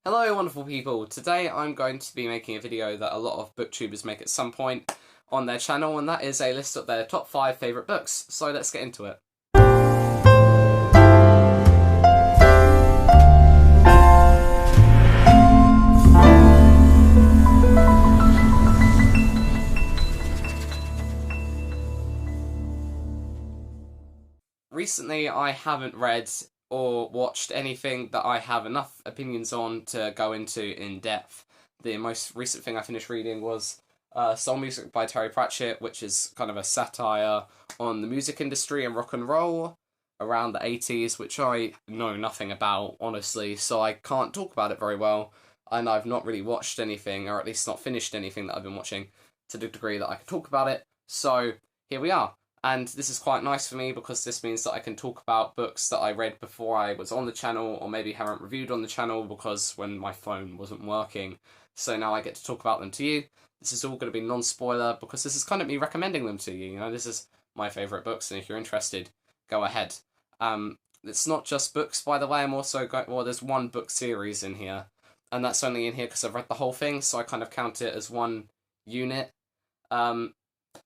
Hello wonderful people, today I'm going to be making a video that a lot of booktubers make at some point on their channel, and that is a list of their top 5 favourite books, so let's get into it. Recently I haven't read or watched anything that I have enough opinions on to go into in depth. The most recent thing I finished reading was Soul Music by Terry Pratchett, which is kind of a satire on the music industry and rock and roll around the 80s, which I know nothing about, honestly, so I can't talk about it very well, and I've not really watched anything, or at least not finished anything that I've been watching to the degree that I can talk about it, so here we are. And this is quite nice for me because this means that I can talk about books that I read before I was on the channel, or maybe haven't reviewed on the channel because when my phone wasn't working. So now I get to talk about them to you. This is all going to be non-spoiler because this is kind of me recommending them to you. You know, this is my favourite books, and if you're interested, go ahead. It's not just books, by the way. I'm also going. Well, there's one book series in here, and that's only in here because I've read the whole thing, so I kind of count it as one unit.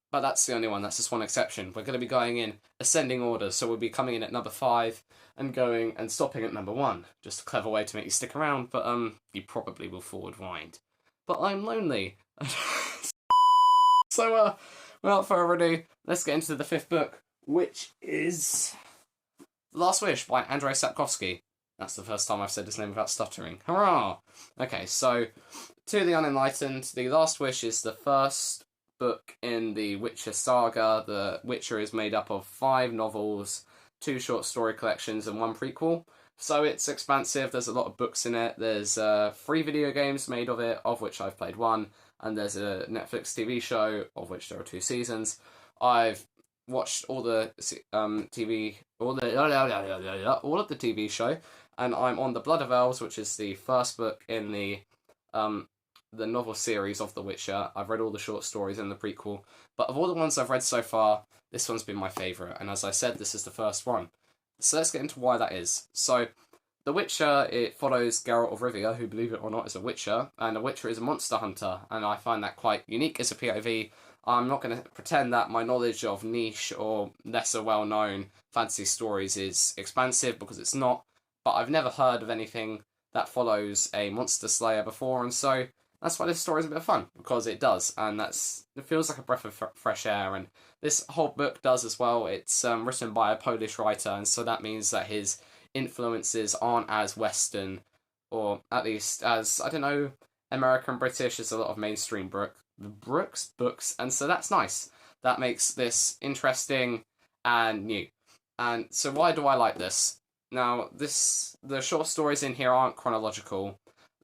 But that's the only one, that's just one exception. We're going to be going in ascending order, so we'll be coming in at number 5 and going and stopping at number 1. Just a clever way to make you stick around, but you probably will forward wind. But I'm lonely. So, without further ado, let's get into the 5th book, which is The Last Wish by Andrzej Sapkowski. That's the first time I've said his name without stuttering. Hurrah! Okay, so, to the unenlightened, The Last Wish is the first book in the Witcher saga. The Witcher is made up of 5 novels, 2 short story collections, and 1 prequel. So it's expansive, there's a lot of books in it, there's 3 video games made of it, of which I've played 1, and there's a Netflix TV show, of which there are 2 seasons. I've watched all the all of the TV show, and I'm on The Blood of Elves, which is the first book in the novel series of The Witcher. I've read all the short stories in the prequel, but of all the ones I've read so far, this one's been my favourite, and as I said, this is the first one. So let's get into why that is. So, The Witcher, it follows Geralt of Rivia, who, believe it or not, is a Witcher, and a Witcher is a monster hunter, and I find that quite unique as a POV. I'm not going to pretend that my knowledge of niche or lesser well-known fantasy stories is expansive, because it's not, but I've never heard of anything that follows a monster slayer before, and so that's why this story is a bit of fun, because it does, and it feels like a breath of fresh air, and this whole book does as well. It's written by a Polish writer, and so that means that his influences aren't as Western, or at least as, I don't know, American British. There's a lot of mainstream books, and so that's nice. That makes this interesting and new. And so why do I like this? Now, the short stories in here aren't chronological.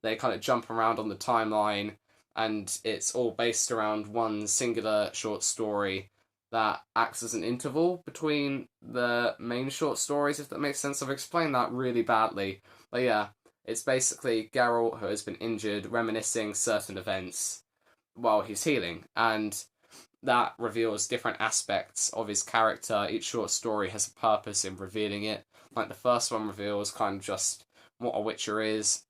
They kind of jump around on the timeline, and it's all based around one singular short story that acts as an interval between the main short stories, if that makes sense. I've explained that really badly, but yeah, it's basically Geralt, who has been injured, reminiscing certain events while he's healing, and that reveals different aspects of his character. Each short story has a purpose in revealing it. Like the first one reveals kind of just what a Witcher is,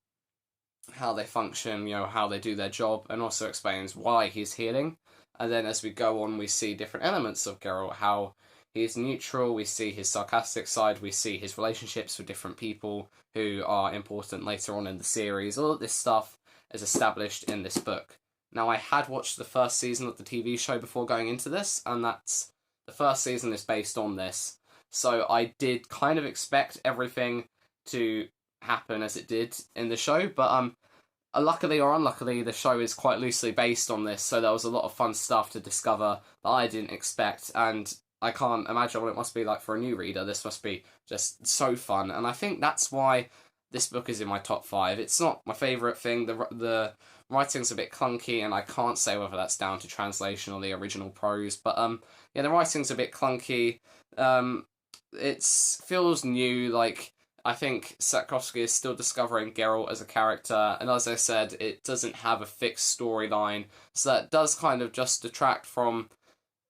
how they function, you know, how they do their job, and also explains why he's healing. And then as we go on, we see different elements of Geralt, how he's neutral, we see his sarcastic side, we see his relationships with different people who are important later on in the series. All of this stuff is established in this book. Now, I had watched the first season of the TV show before going into this, and the first season is based on this. So I did kind of expect everything to happen as it did in the show, but luckily or unluckily, the show is quite loosely based on this, so there was a lot of fun stuff to discover that I didn't expect, and I can't imagine what it must be like for a new reader. This must be just so fun, and I think that's why this book is in my top 5. It's not my favourite thing. The writing's a bit clunky, and I can't say whether that's down to translation or the original prose, but yeah, the writing's a bit clunky. It feels new, like I think Sapkowski is still discovering Geralt as a character, and as I said, it doesn't have a fixed storyline, so that does kind of just detract from,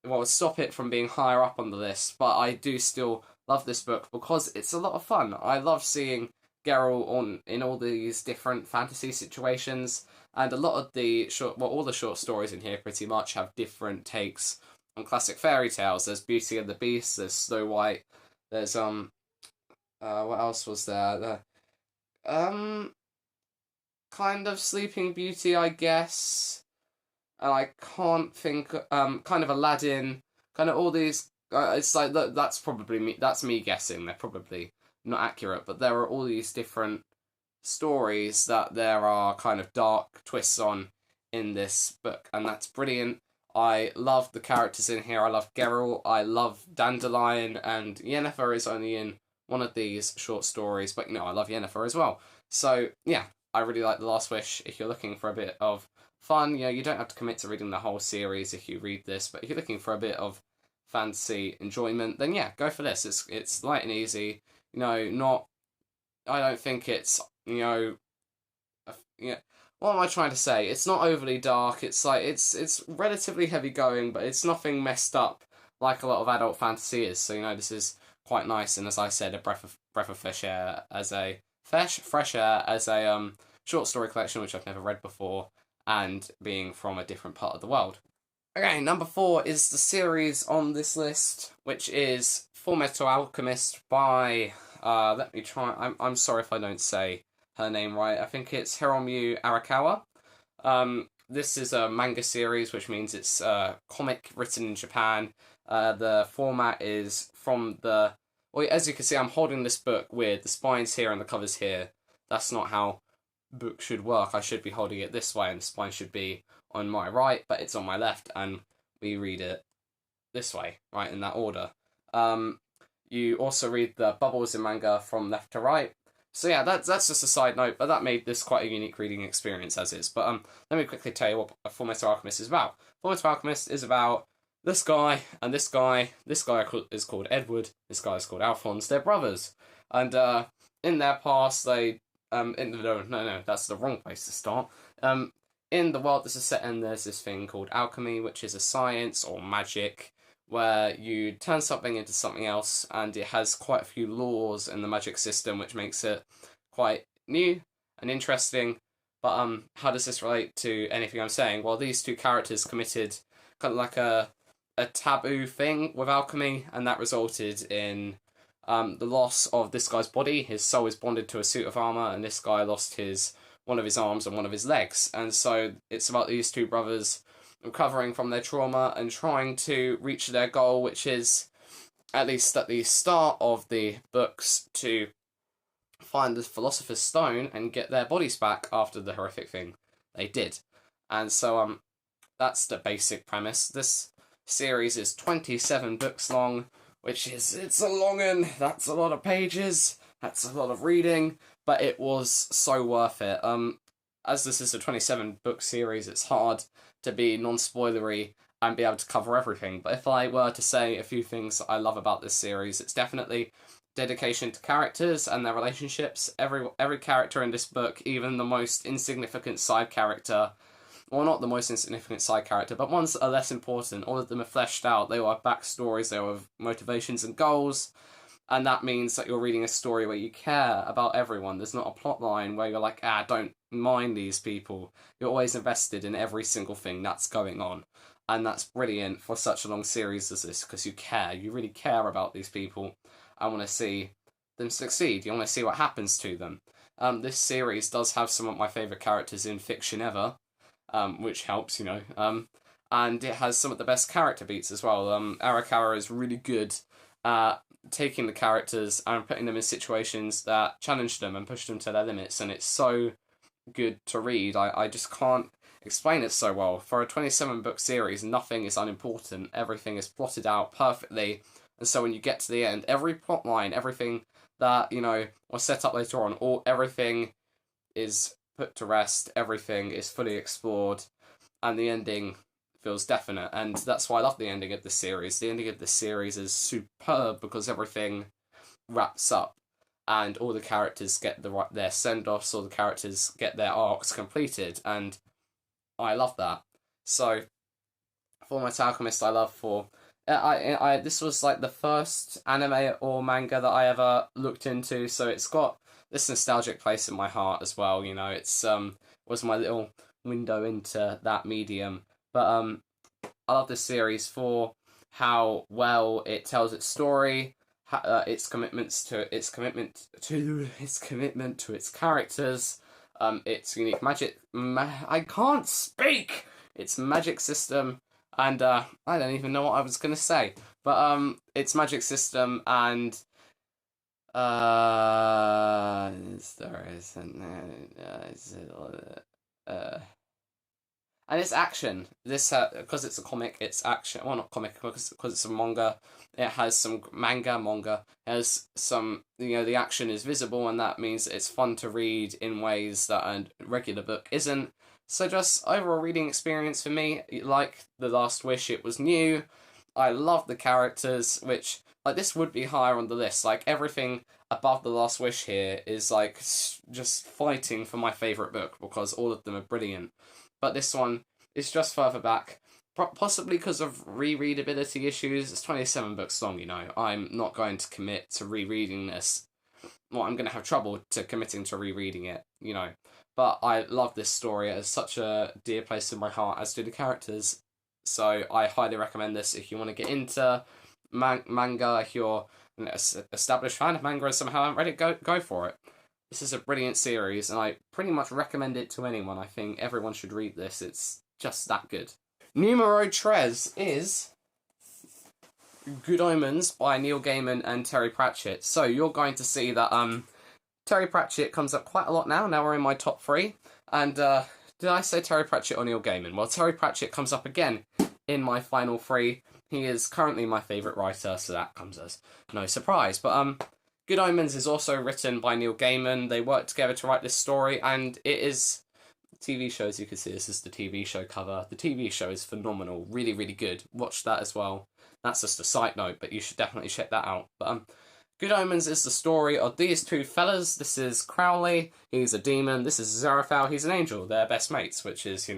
well, stop it from being higher up on the list, but I do still love this book because it's a lot of fun. I love seeing Geralt on in all these different fantasy situations, and a lot of the all the short stories in here pretty much have different takes on classic fairy tales. There's Beauty and the Beast, there's Snow White, there's what else was there? Kind of Sleeping Beauty, I guess. And I can't think. Kind of Aladdin, kind of all these. It's like that's probably me. That's me guessing. They're probably not accurate, but there are all these different stories that there are kind of dark twists on in this book, and that's brilliant. I love the characters in here. I love Geralt. I love Dandelion, and Yennefer is only in one of these short stories, but I love Yennefer as well. So yeah, I really like The Last Wish. If you're looking for a bit of fun, you don't have to commit to reading the whole series if you read this, but if you're looking for a bit of fantasy enjoyment, then yeah, go for this. It's light and easy. Not. I don't think it's what am I trying to say? It's not overly dark. It's like it's relatively heavy going, but it's nothing messed up like a lot of adult fantasy is. So this is quite nice, and as I said, a breath of fresh air as a fresh air as a short story collection which I've never read before, and being from a different part of the world. Okay, number 4 is the series on this list, which is Fullmetal Alchemist by let me try. I'm sorry if I don't say her name right. I think it's Hiromu Arakawa. This is a manga series, which means it's a comic written in Japan. The format is from the... Well, as you can see, I'm holding this book with the spines here and the covers here. That's not how books should work. I should be holding it this way, and the spine should be on my right, but it's on my left, and we read it this way, right, in that order. You also read the bubbles in manga from left to right. So yeah, that's just a side note, but that made this quite a unique reading experience as is. But let me quickly tell you what Fullmetal Alchemist is about. Fullmetal Alchemist is about this guy and this guy. This guy is called Edward. This guy is called Alphonse. They're brothers, and in their past they no, that's the wrong place to start. In the world this is set in, there's this thing called alchemy, which is a science or magic where you turn something into something else, and it has quite a few laws in the magic system, which makes it quite new and interesting. But how does this relate to anything I'm saying? Well, these two characters committed kind of like a taboo thing with alchemy, and that resulted in the loss of this guy's body. His soul is bonded to a suit of armor, and this guy lost one of his arms and one of his legs. And so it's about these two brothers recovering from their trauma and trying to reach their goal, which is, at least at the start of the books, to find the Philosopher's Stone and get their bodies back after the horrific thing they did. And so that's the basic premise. This series is 27 books long, it's a long one. That's a lot of pages. That's a lot of reading, but it was so worth it. As this is a 27 book series, it's hard to be non-spoilery and be able to cover everything. But if I were to say a few things I love about this series, it's definitely dedication to characters and their relationships. Every character in this book, even the most insignificant side character, or not the most insignificant side character, but ones that are less important, all of them are fleshed out. They all have backstories, they all have motivations and goals. And that means that you're reading a story where you care about everyone. There's not a plot line where you're like, don't mind these people. You're always invested in every single thing that's going on. And that's brilliant for such a long series as this, because you care. You really care about these people and want to see them succeed. You want to see what happens to them. This series does have some of my favourite characters in fiction ever, which helps, and it has some of the best character beats as well. Arakawa is really good at taking the characters and putting them in situations that challenge them and push them to their limits, and it's so good to read. I just can't explain it so well. For a 27 book series, nothing is unimportant. Everything is plotted out perfectly, and so when you get to the end, every plot line, everything that was set up later on, everything is put to rest, everything is fully explored, and the ending feels definite. And that's why I love the ending of this series. The ending of this series is superb because everything wraps up and all the characters get their send-offs, all the characters get their arcs completed, and I love that. So Fullmetal Alchemist I love for this was like the first anime or manga that I ever looked into, so it's got this nostalgic place in my heart as well. You know, it's was my little window into that medium. But I love this series for how well it tells its story, its commitment to its characters, its unique magic. I can't speak. Its magic system, and I don't even know what I was gonna say. But its magic system and there isn't. Uh, and it's action. This because it's a comic, it's action. Well, not comic because it's a manga. It has some manga. It has some, the action is visible, and that means it's fun to read in ways that a regular book isn't. So just overall reading experience for me, like The Last Wish, it was new. I love the characters, which like this would be higher on the list. Like everything above The Last Wish here is like just fighting for my favorite book because all of them are brilliant. But this one is just further back, possibly because of rereadability issues. It's 27 books long, I'm not going to commit to rereading this. Well, I'm going to have trouble to committing to rereading it, But I love this story. It has such a dear place in my heart, as do the characters. So I highly recommend this if you want to get into manga, if you're an established fan of manga and somehow haven't read it, go for it. This is a brilliant series, and I pretty much recommend it to anyone. I think everyone should read this. It's just that good. Numero tres is Good Omens by Neil Gaiman and Terry Pratchett. So you're going to see that Terry Pratchett comes up quite a lot now. Now we're in my top 3. And did I say Terry Pratchett or Neil Gaiman? Well, Terry Pratchett comes up again in my final 3. He is currently my favourite writer, so that comes as no surprise. But Good Omens is also written by Neil Gaiman. They worked together to write this story, and it is TV show, as you can see. This is the TV show cover. The TV show is phenomenal, really, really good. Watch that as well. That's just a side note, but you should definitely check that out. But Good Omens is the story of these two fellas. This is Crowley, he's a demon. This is Zerathal, he's an angel. They're best mates, which is,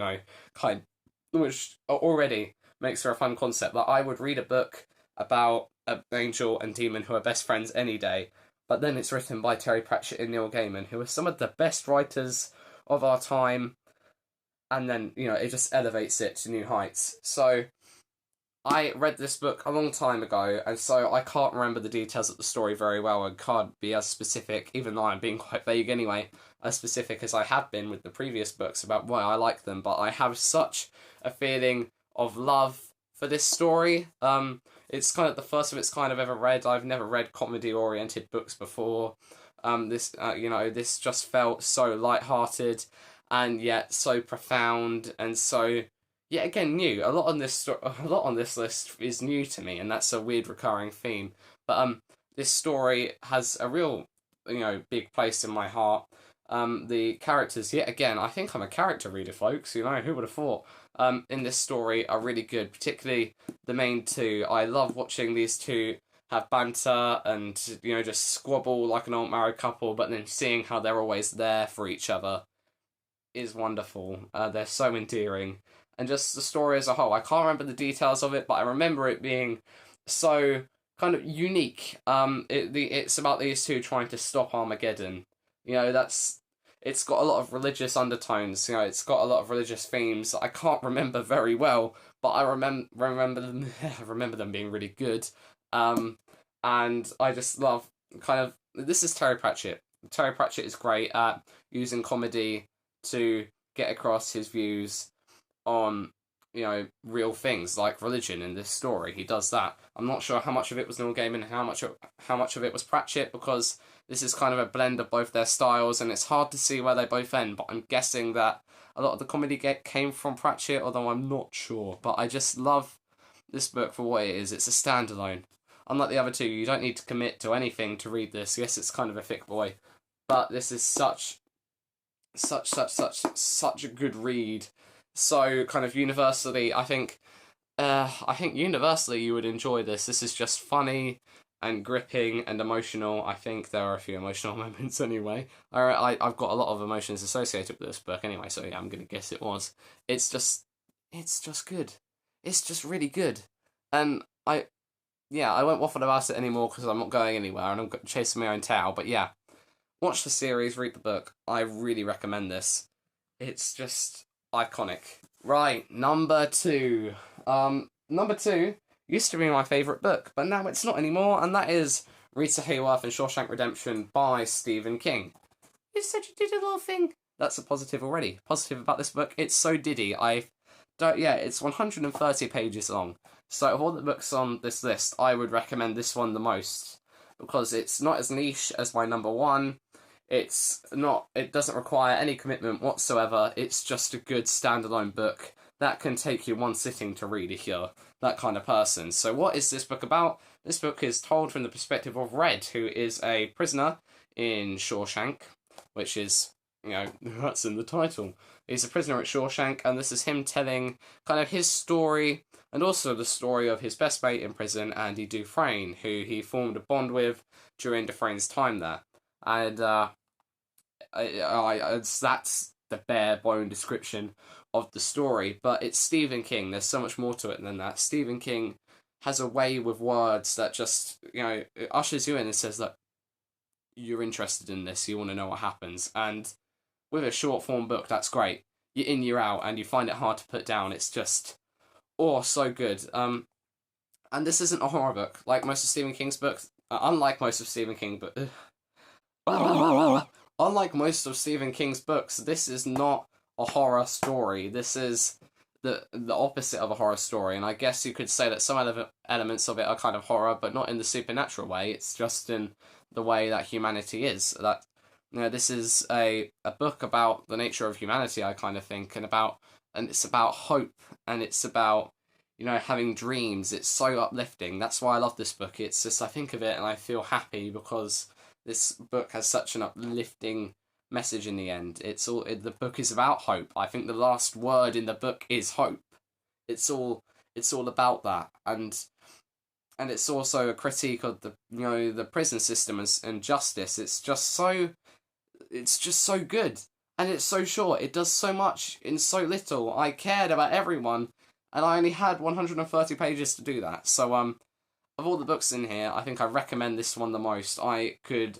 which already makes for a fun concept. Like, I would read a book about an angel and demon who are best friends any day, but then it's written by Terry Pratchett and Neil Gaiman, who are some of the best writers of our time, and then, it just elevates it to new heights. So, I read this book a long time ago, and so I can't remember the details of the story very well, and can't be as specific, even though I'm being quite vague anyway, as specific as I have been with the previous books about why I like them, but I have such a feeling of love for this story. It's kind of the first of its kind I've ever read. I've never read comedy-oriented books before. This just felt so light-hearted, and yet so profound, and so, yet again, new. A lot on this list is new to me, and that's a weird recurring theme. But this story has a real, big place in my heart. The characters, yet again, I think I'm a character reader, folks. Who would have thought? In this story are really good, particularly the main two. I love watching these two have banter and, just squabble like an old married couple, but then seeing how they're always there for each other is wonderful. They're so endearing. And just the story as a whole, I can't remember the details of it, but I remember it being so kind of unique. It's about these two trying to stop Armageddon. It's got a lot of religious undertones. It's got a lot of religious themes that I can't remember very well, but I remember them. I remember them being really good. And I just love this is Terry Pratchett. Terry Pratchett is great at using comedy to get across his views on, real things like religion in this story. He does that. I'm not sure how much of it was Neil Gaiman and how much of it was Pratchett, because this is kind of a blend of both their styles, and it's hard to see where they both end, but I'm guessing that a lot of the comedy came from Pratchett, although I'm not sure. But I just love this book for what it is. It's a standalone. Unlike the other two, you don't need to commit to anything to read this. Yes, it's kind of a thick boy, but this is such a good read. So kind of universally, I think universally you would enjoy this. This is just funny and gripping and emotional. I think there are a few emotional moments anyway. I've got a lot of emotions associated with this book anyway, so yeah, I'm going to guess it was. It's just good. It's just really good. And I won't waffle about it anymore because I'm not going anywhere and I'm chasing my own tail, but yeah. Watch the series, read the book. I really recommend this. It's just iconic. Right, number 2. Number 2 used to be my favourite book, but now it's not anymore, and that is Rita Hayworth and Shawshank Redemption by Stephen King. It's such a diddy little thing. That's a positive already. Positive about this book, it's so diddy. It's 130 pages long. So of all the books on this list, I would recommend this one the most because it's not as niche as my number 1. It doesn't require any commitment whatsoever. It's just a good standalone book that can take you one sitting to read if you're that kind of person. So what is this book about? This book is told from the perspective of Red, who is a prisoner in Shawshank, which is, that's in the title. He's a prisoner at Shawshank, and this is him telling kind of his story, and also the story of his best mate in prison, Andy Dufresne, who he formed a bond with during Dufresne's time there. And that's the bare-bone description of the story, but it's Stephen King. There's so much more to it than that. Stephen King has a way with words that just, it ushers you in and says that you're interested in this, you want to know what happens. And with a short form book, that's great. You're in, you're out, and you find it hard to put down. It's just, so good. And this isn't a horror book, like most of Stephen King's books. Unlike most of Stephen King, but unlike most of Stephen King's books, this is not a horror story. This is the opposite of a horror story, and I guess you could say that some elements of it are kind of horror, but not in the supernatural way. It's just in the way that humanity is. That this is a book about the nature of humanity, I kind of think, and it's about hope, and it's about having dreams. It's so uplifting. That's why I love this book. It's just I think of it and I feel happy because this book has such an uplifting message in the end. The book is about hope. I think the last word in the book is hope. It's all about that, and it's also a critique of the prison system and justice. It's just so good, and it's so short. It does so much in so little. I cared about everyone, and I only had 130 pages to do that. So of all the books in here, I think I recommend this one the most. I could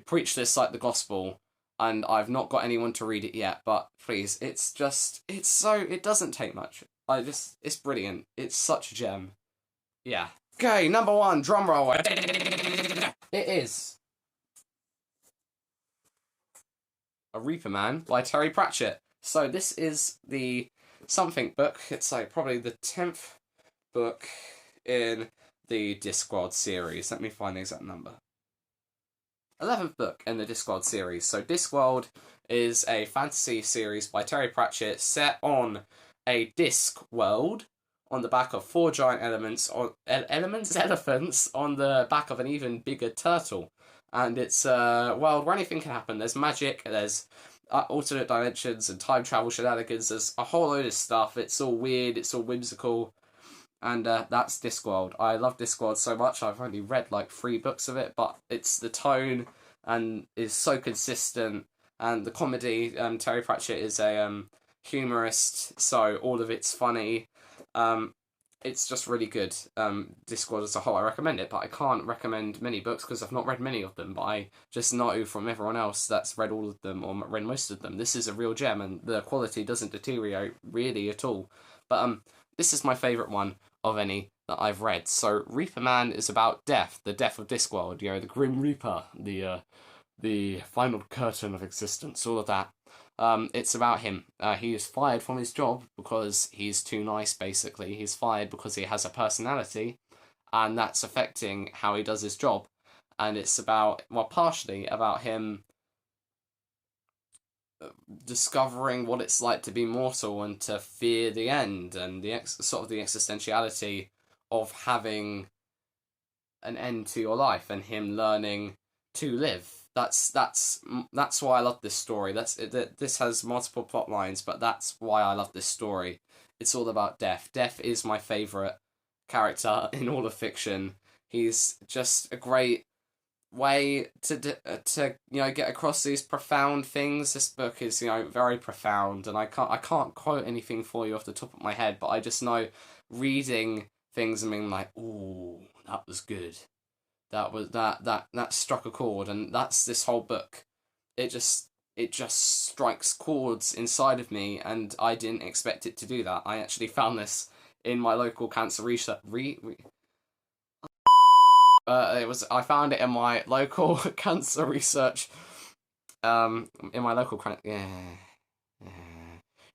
preach this like the gospel, and I've not got anyone to read it yet, but please, it doesn't take much. It's brilliant. It's such a gem. Yeah. Okay, number 1, drum roll. It is A Reaper Man by Terry Pratchett. So this is the something book. It's like probably the 10th book in the Discworld series. Let me find the exact number. 11th book in the Discworld series. So Discworld is a fantasy series by Terry Pratchett set on a disc world on the back of 4 giant elephants on the back of an even bigger turtle. And it's a world where anything can happen. There's magic, there's alternate dimensions and time travel shenanigans. There's a whole load of stuff. It's all weird, it's all whimsical. And that's Discworld. I love Discworld so much. I've only read like 3 books of it, but it's the tone and is so consistent. And the comedy, Terry Pratchett is a humorist, so all of it's funny. It's just really good. Discworld as a whole, I recommend it, but I can't recommend many books because I've not read many of them, but I just know from everyone else that's read all of them or read most of them. This is a real gem, and the quality doesn't deteriorate really at all. But this is my favourite one of any that I've read. So Reaper Man is about death, the death of Discworld, the Grim Reaper, the final curtain of existence, all of that. It's about him. He is fired from his job because he's too nice, basically. He's fired because he has a personality, and that's affecting how he does his job. And it's partially about him discovering what it's like to be mortal and to fear the end, and the existentiality of having an end to your life, and him learning to live. That's why I love this story. This has multiple plot lines, but that's why I love this story. It's all about death. Death is my favourite character in all of fiction. He's just a great way to get across these profound things. This book is very profound, and I can't quote anything for you off the top of my head, but I just know reading things and being like, ooh, that was good. that struck a chord, and that's this whole book. It just strikes chords inside of me, and I didn't expect it to do that. I actually found this in my local cancer research. I found it in my local cancer research. In my local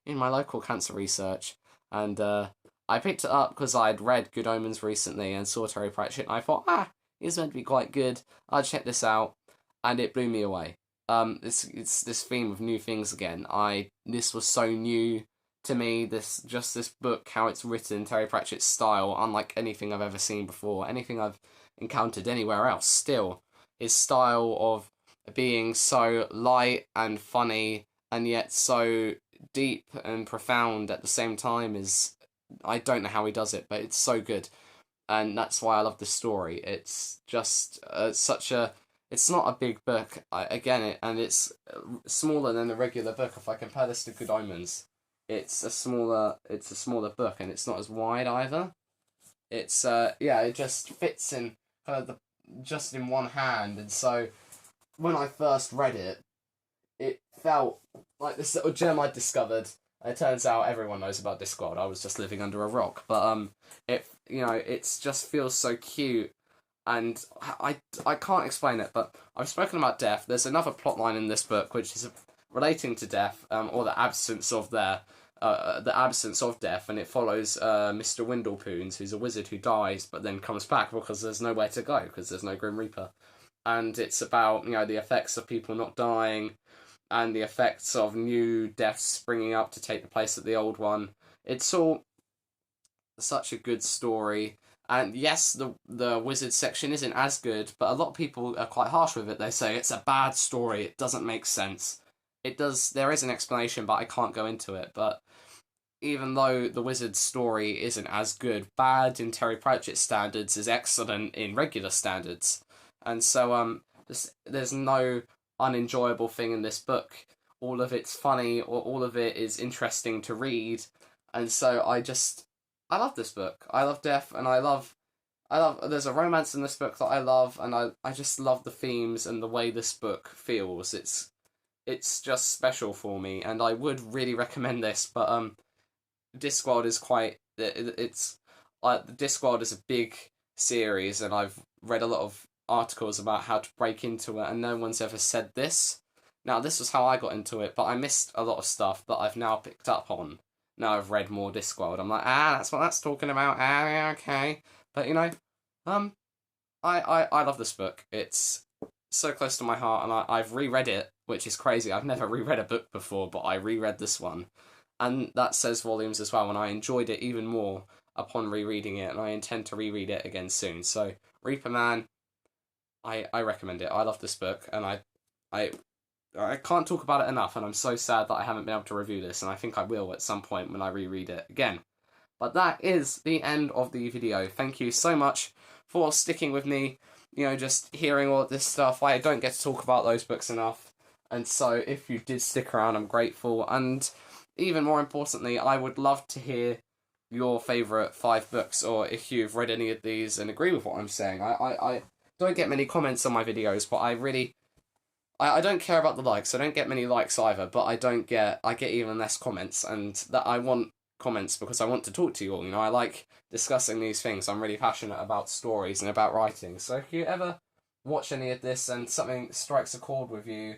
in my local cancer research, and I picked it up because I'd read Good Omens recently and saw Terry Pratchett, and I thought, it's meant to be quite good. I'll check this out, and it blew me away. It's this theme of new things again. This was so new to me. This book, how it's written, Terry Pratchett's style, unlike anything I've ever seen before, anything I've encountered anywhere else. Still, his style of being so light and funny and yet so deep and profound at the same time is, I don't know how he does it, but it's so good, and that's why I love the story. It's just it's not a big book, and it's smaller than a regular book. If I compare this to Good Omens, it's a smaller book, and it's not as wide either. It's it just fits in kind of just in one hand, and so when I first read it, it felt like this little gem I discovered. It turns out everyone knows about Discworld. I was just living under a rock, but it just feels so cute, and I can't explain it. But I've spoken about death. There's another plotline in this book which is relating to death, or the absence of death, and it follows Mr. Windlepoons, who's a wizard who dies but then comes back because there's nowhere to go because there's no Grim Reaper, and it's about the effects of people not dying and the effects of new deaths springing up to take the place of the old one. It's all such a good story. And yes, the wizard section isn't as good, but a lot of people are quite harsh with it. They say it's a bad story, it doesn't make sense. It does. There is an explanation, but I can't go into it. But even though the wizard story isn't as good, bad in Terry Pratchett standards is excellent in regular standards. And so there's no unenjoyable thing in this book. All of it's funny, or all of it is interesting to read, and so I love this book. I love death, and I love there's a romance in this book that I love, and I just love the themes and the way this book feels. It's just special for me, and I would really recommend this. But Discworld is Discworld is a big series, and I've read a lot of articles about how to break into it, and no one's ever said this. Now, this was how I got into it, but I missed a lot of stuff that I've now picked up on. Now I've read more Discworld. I'm like, that's what that's talking about. Yeah, okay. But I love this book. It's so close to my heart, and I've reread it, which is crazy. I've never reread a book before, but I reread this one, and that says volumes as well. And I enjoyed it even more upon rereading it, and I intend to reread it again soon. So, Reaper Man, I recommend it. I love this book, and I can't talk about it enough, and I'm so sad that I haven't been able to review this, and I think I will at some point when I reread it again. But that is the end of the video. Thank you so much for sticking with me, just hearing all this stuff. I don't get to talk about those books enough, and so if you did stick around, I'm grateful, and even more importantly, I would love to hear your favourite 5 books, or if you've read any of these and agree with what I'm saying. I don't get many comments on my videos, but I don't care about the likes. I don't get many likes either, but I get even less comments, and that I want comments because I want to talk to you all. I like discussing these things. I'm really passionate about stories and about writing. So if you ever watch any of this and something strikes a chord with you,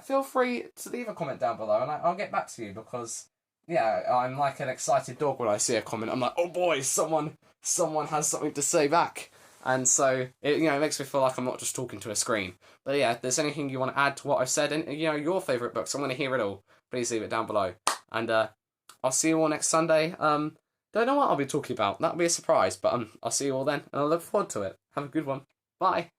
feel free to leave a comment down below, and I'll get back to you, because I'm like an excited dog when I see a comment. I'm like, oh boy, someone has something to say back. And so, it makes me feel like I'm not just talking to a screen. But if there's anything you want to add to what I've said, and, your favourite books, I want to hear it all. Please leave it down below. And I'll see you all next Sunday. Don't know what I'll be talking about. That'll be a surprise, but I'll see you all then, and I look forward to it. Have a good one. Bye.